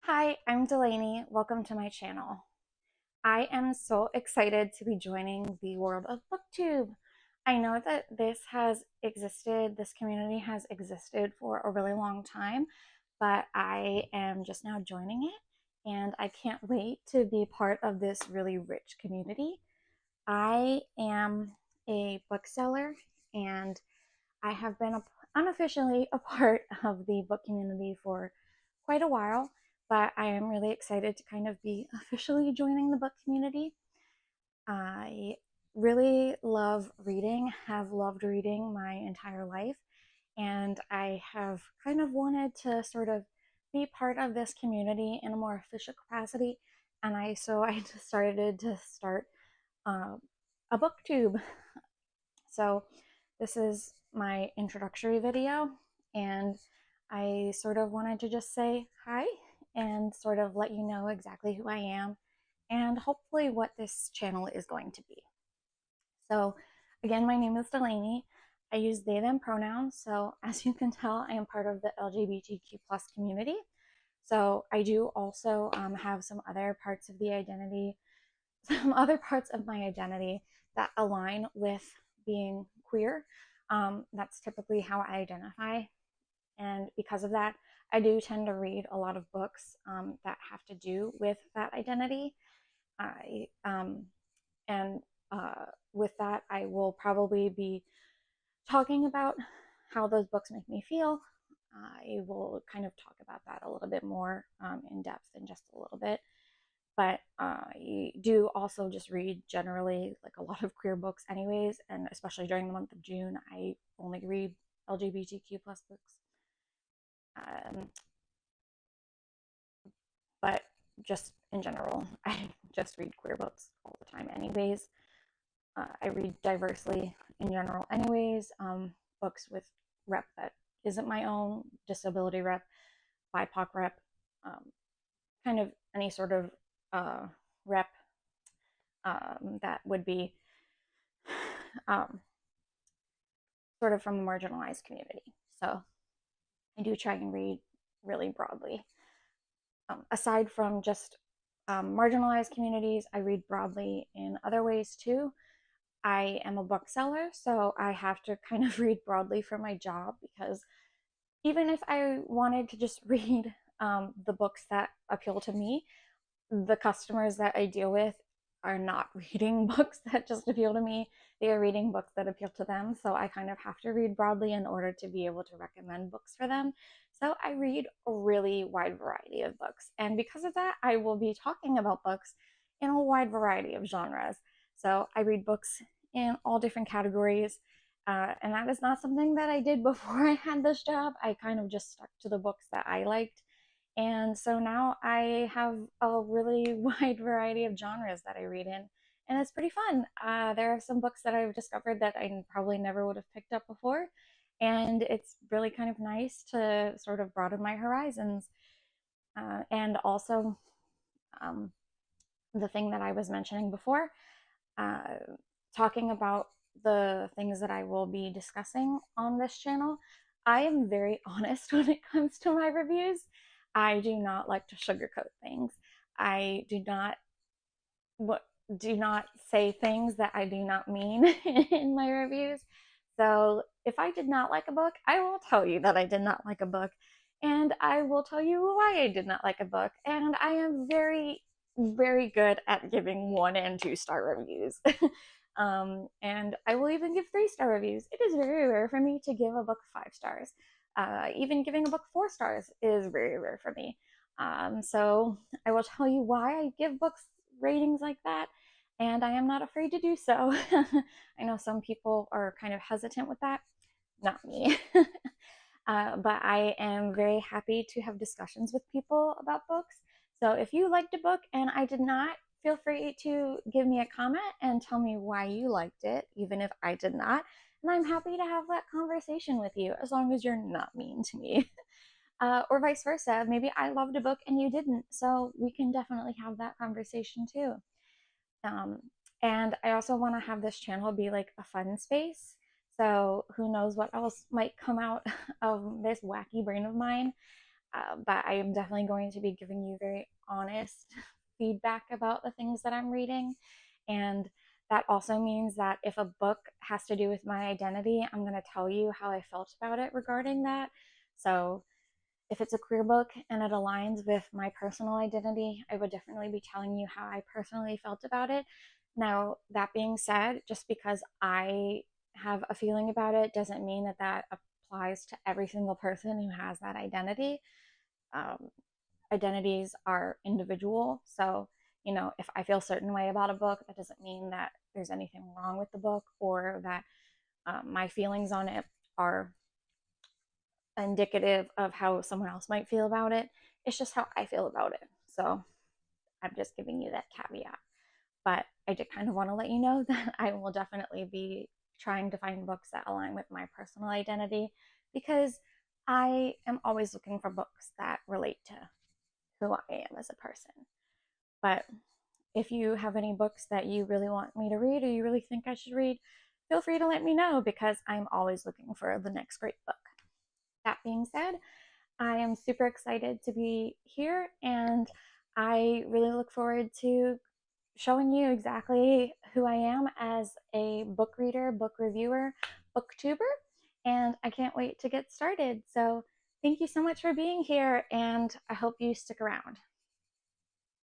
Hi, I'm Delaney. Welcome to my channel. I am so excited to be joining the world of Booktube. I know that this community has existed for a really long time, but I am just now joining it, and I can't wait to be part of this really rich community. I am a bookseller, and I have been unofficially a part of the book community for quite a while, but I am really excited to kind of be officially joining the book community. I really love reading, have loved reading my entire life, and I have kind of wanted to sort of be part of this community in a more official capacity. And I decided to start uh, a booktube. So this is my introductory video, and I sort of wanted to just say hi and sort of let you know exactly who I am and hopefully what this channel is going to be. So again, my name is Delaney. I use they, them pronouns. So as you can tell, I am part of the LGBTQ plus community. So I do also have some other parts of the identity, some other parts of my identity that align with being queer. That's typically how I identify. And because of that, I do tend to read a lot of books that have to do with that identity. I and With that, I will probably be talking about how those books make me feel. I will kind of talk about that a little bit more in depth in just a little bit. But I do also just read generally like a lot of queer books, anyways, and especially during the month of June, I only read LGBTQ plus books. Um, but just in general, I just read queer books all the time, anyways. I read diversely in general, anyways. Books with rep that isn't my own, disability rep, BIPOC rep, kind of any sort of rep that would be um, sort of from the marginalized community. So I do try and read really broadly. Aside from just marginalized communities, I read broadly in other ways too. I am a bookseller, so I have to kind of read broadly for my job because even if I wanted to just read the books that appeal to me, the customers that I deal with are not reading books that just appeal to me. They are reading books that appeal to them. So I kind of have to read broadly in order to be able to recommend books for them. So I read a really wide variety of books. And because of that, I will be talking about books in a wide variety of genres. So I read books in all different categories. And that is not something that I did before I had this job. I kind of just stuck to the books that I liked, and so now I have a really wide variety of genres that I read in, and it's pretty fun. There are some books that I've discovered that I probably never would have picked up before, and it's really kind of nice to sort of broaden my horizons. And also, um, the thing that I was mentioning before, uh, talking about the things that I will be discussing on this channel, I am very honest when it comes to my reviews. I do not like to sugarcoat things. I what do not say things that I do not mean in my reviews. So if I did not like a book, I will tell you that I did not like a book, and I will tell you why I did not like a book. And I am very, very good at giving 1 and 2 star reviews. And I will even give 3 star reviews. It is very rare for me to give a book 5 stars. Even giving a book 4 stars is very rare for me. So I will tell you why I give books ratings like that, and I am not afraid to do so. I know some people are kind of hesitant with that, not me. But I am very happy to have discussions with people about books. So if you liked a book and I did not, feel free to give me a comment and tell me why you liked it, even if I did not. And I'm happy to have that conversation with you as long as you're not mean to me. Or vice versa. Maybe I loved a book and you didn't. So we can definitely have that conversation too. Um, and I also want to have this channel be like a fun space. So who knows what else might come out of this wacky brain of mine. but I am definitely going to be giving you very honest feedback about the things that I'm reading. And that also means that if a book has to do with my identity, I'm going to tell you how I felt about it regarding that. So if it's a queer book and it aligns with my personal identity, I would definitely be telling you how I personally felt about it. Now, that being said, just because I have a feeling about it doesn't mean that that applies to every single person who has that identity. Um, Identities are individual. So, if I feel a certain way about a book, that doesn't mean that there's anything wrong with the book or that my feelings on it are indicative of how someone else might feel about it. It's just how I feel about it. So I'm just giving you that caveat. But I did kind of want to let you know that I will definitely be trying to find books that align with my personal identity because I am always looking for books that relate to who I am as a person. But if you have any books that you really want me to read or you really think I should read, feel free to let me know because I'm always looking for the next great book. That being said, I am super excited to be here and I really look forward to showing you exactly who I am as a book reader, book reviewer, booktuber, and I can't wait to get started. So, thank you so much for being here, and I hope you stick around.